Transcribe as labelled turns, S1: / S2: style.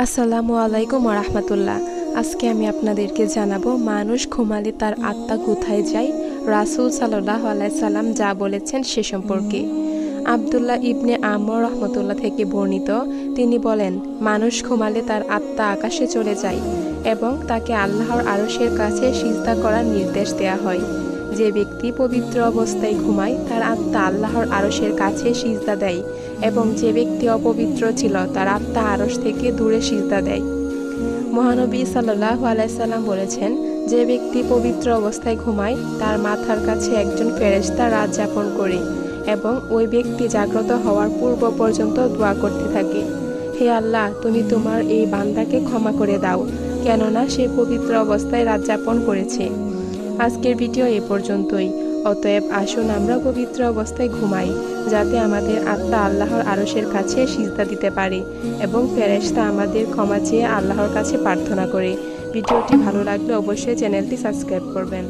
S1: আসসালামু আলাইকুম ওয়া রাহমাতুল্লাহ। আজকে আমি আপনাদেরকে জানাবো মানুষ ঘুমালে তার আত্মা কোথায় যায়। রাসূল সাল্লাল্লাহু আলাইহি সাল্লাম যা বলেছেন সে সম্পর্কে। আব্দুল্লাহ ইবনে আমর রহমতুল্লাহ থেকে বর্ণিত, তিনি বলেন, মানুষ ঘুমালে তার আত্মা আকাশে চলে যায় এবং তাকে আল্লাহর আরশের কাছে সিজদা করার নির্দেশ দেয়া হয়। যে ব্যক্তি পবিত্র অবস্থায় ঘুমায় তার আত্মা আল্লাহর আরশের কাছে সিজদা দেয় এবং যে ব্যক্তি অপবিত্র ছিল তার আত্মা আরশ থেকে দূরে সিজদা দেয়। মহানবী সাল্লাল্লাহু আলাইহি সাল্লাম বলেছেন, যে ব্যক্তি পবিত্র অবস্থায় ঘুমায় তার মাথার কাছে একজন ফেরেশতা রাত যাপন করে এবং ওই ব্যক্তি জাগ্রত হওয়ার পূর্ব পর্যন্ত দোয়া করতে থাকে, হে আল্লাহ, তুমি তোমার এই বান্দাকে ক্ষমা করে দাও, কেননা সে পবিত্র অবস্থায় রাত যাপন করেছে। আজকের ভিডিও এ পর্যন্তই। অতএব আসুন আমরা পবিত্র অবস্থায় ঘুমাই, যাতে আমাদের আত্মা আল্লাহর আরশের কাছে সিজদা দিতে পারে এবং ফেরেশতা আমাদের ক্ষমা চেয়ে আল্লাহর কাছে প্রার্থনা করে। ভিডিওটি ভালো লাগলে অবশ্যই চ্যানেলটি সাবস্ক্রাইব করবেন।